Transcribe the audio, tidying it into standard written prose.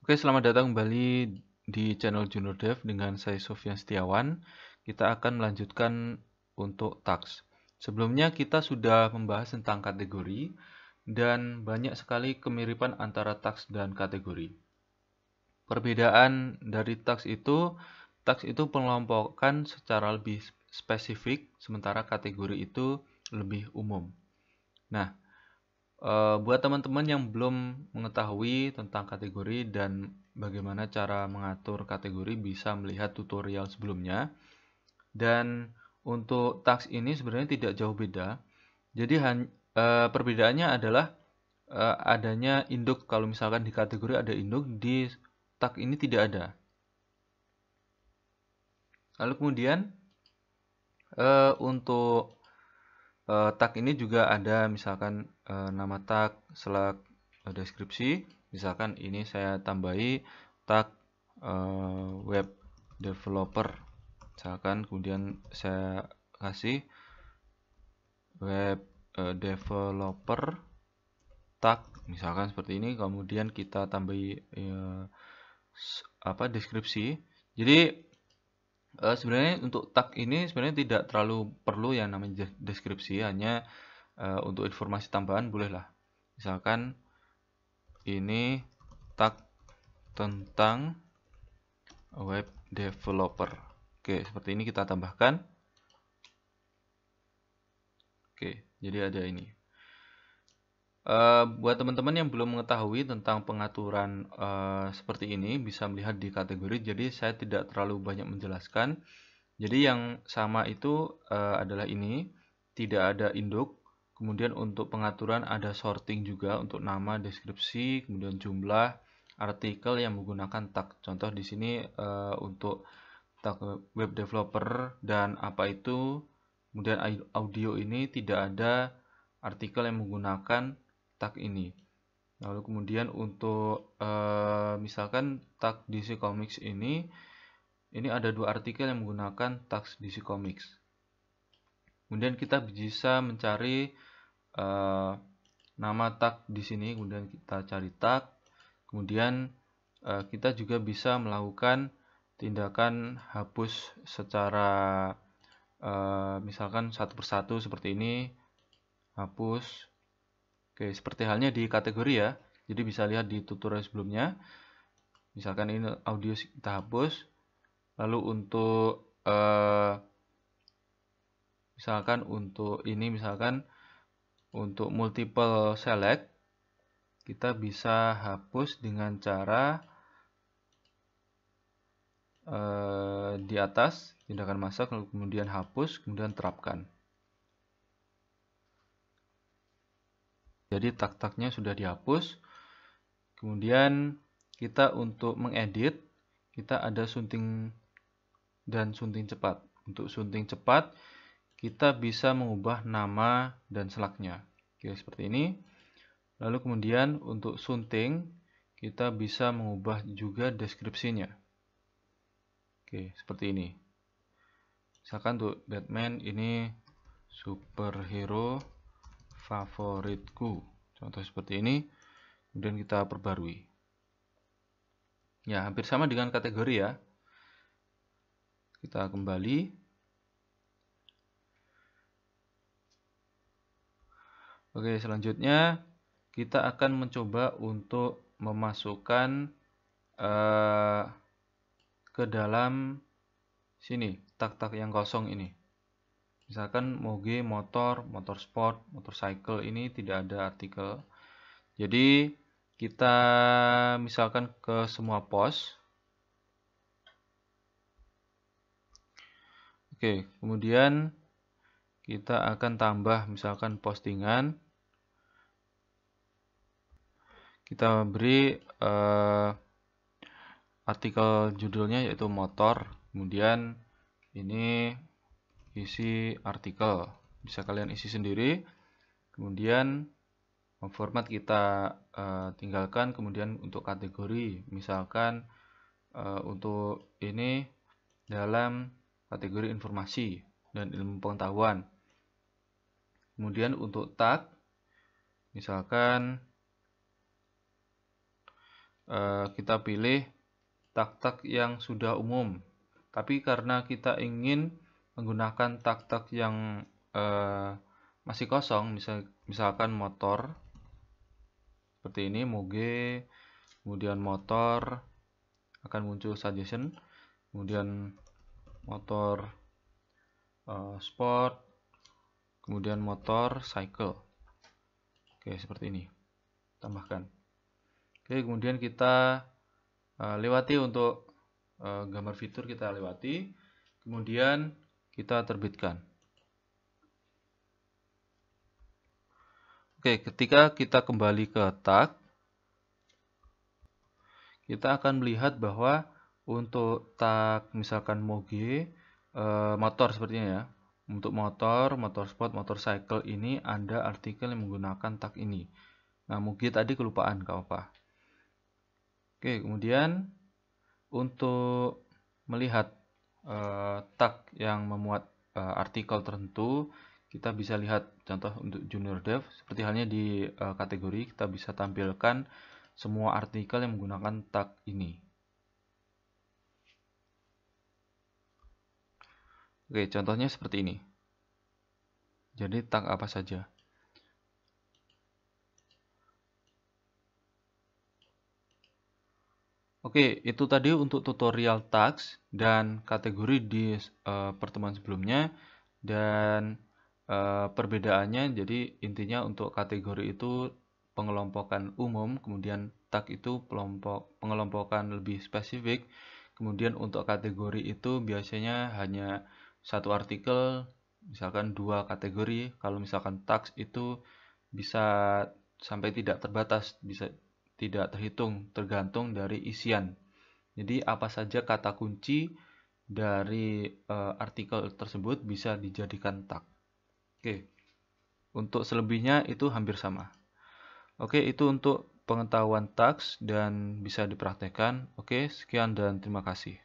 Oke, selamat datang kembali di channel Junior Dev dengan saya Sofyan Setiawan. Kita akan melanjutkan untuk tags. Sebelumnya kita sudah membahas tentang kategori dan banyak sekali kemiripan antara tags dan kategori. Perbedaan dari tags itu pengelompokan secara lebih spesifik, sementara kategori itu lebih umum. Nah, buat teman-teman yang belum mengetahui tentang kategori dan bagaimana cara mengatur kategori, bisa melihat tutorial sebelumnya. Dan untuk tags ini sebenarnya tidak jauh beda. Jadi perbedaannya adalah adanya induk. Kalau misalkan di kategori ada induk, di tag ini tidak ada. Lalu kemudian untuk tag ini juga ada misalkan nama tag, select deskripsi. Misalkan ini saya tambahi tag web developer. Misalkan kemudian saya kasih web developer tag, misalkan seperti ini. Kemudian kita tambahi deskripsi. Jadi sebenarnya untuk tag ini sebenarnya tidak terlalu perlu yang namanya deskripsi, hanya untuk informasi tambahan bolehlah. Misalkan ini tag tentang web developer. Oke, seperti ini kita tambahkan. Oke, jadi ada ini. Buat teman-teman yang belum mengetahui tentang pengaturan seperti ini, bisa melihat di kategori. Jadi saya tidak terlalu banyak menjelaskan. Jadi yang sama itu adalah ini, tidak ada induk. Kemudian untuk pengaturan ada sorting juga untuk nama, deskripsi, kemudian jumlah artikel yang menggunakan tag. Contoh di sini untuk tag web developer dan apa itu. Kemudian audio ini tidak ada artikel yang menggunakan tag ini. Lalu kemudian untuk misalkan tag DC Comics ini ada dua artikel yang menggunakan tag DC Comics. Kemudian kita bisa mencari nama tag di sini, kemudian kita cari tag. Kemudian kita juga bisa melakukan tindakan hapus secara misalkan satu persatu seperti ini, hapus. Oke, seperti halnya di kategori ya. Jadi bisa lihat di tutorial sebelumnya. Misalkan ini audio kita hapus. Lalu untuk misalkan untuk multiple select, kita bisa hapus dengan cara di atas tindakan masak, lalu kemudian hapus, kemudian terapkan. Jadi tag-tagnya sudah dihapus. Kemudian kita untuk mengedit, kita ada sunting dan sunting cepat. Untuk sunting cepat, kita bisa mengubah nama dan selaknya. Oke, seperti ini. Lalu kemudian untuk sunting, kita bisa mengubah juga deskripsinya. Oke, seperti ini. Misalkan untuk Batman ini superhero favoritku. Contoh seperti ini. Kemudian kita perbarui. Ya, hampir sama dengan kategori ya. Kita kembali. Oke, selanjutnya kita akan mencoba untuk memasukkan ke dalam sini tag-tag yang kosong ini. Misalkan moge, motor, motorsport, motorcycle ini tidak ada artikel. Jadi kita misalkan ke semua post. Oke, kemudian kita akan tambah misalkan postingan. Kita beri artikel judulnya yaitu motor. Kemudian ini isi artikel. Bisa kalian isi sendiri. Kemudian format kita tinggalkan. Kemudian untuk kategori, misalkan untuk ini dalam kategori informasi dan ilmu pengetahuan. Kemudian untuk tag, misalkan kita pilih tag-tag yang sudah umum. Tapi karena kita ingin menggunakan tag-tag yang masih kosong, misalkan motor, seperti ini, moge, kemudian motor, akan muncul suggestion, kemudian motor sport, kemudian motor cycle. Oke, seperti ini. Tambahkan. Oke, kemudian kita lewati untuk gambar fitur, kita lewati. Kemudian kita terbitkan. Oke, ketika kita kembali ke tag, kita akan melihat bahwa untuk tag misalkan moge, motor sepertinya ya. Untuk motor, motor sport, motor cycle ini ada artikel yang menggunakan tag ini. Nah, mungkin tadi kelupaan, gak apa. Oke, kemudian untuk melihat tag yang memuat artikel tertentu, kita bisa lihat contoh untuk junior dev. Seperti halnya di kategori, kita bisa tampilkan semua artikel yang menggunakan tag ini. Oke, contohnya seperti ini. Jadi tag apa saja. Oke, itu tadi untuk tutorial tags dan kategori di pertemuan sebelumnya. Dan perbedaannya, jadi intinya untuk kategori itu pengelompokan umum, kemudian tag itu pengelompokan lebih spesifik. Kemudian untuk kategori itu biasanya hanya satu artikel, misalkan 2 kategori. Kalau misalkan tags itu bisa sampai tidak terbatas, bisa tidak terhitung, tergantung dari isian. Jadi apa saja kata kunci dari artikel tersebut bisa dijadikan tag. Oke, untuk selebihnya itu hampir sama. Oke, itu untuk pengetahuan tags dan bisa dipraktekkan. Oke, sekian dan terima kasih.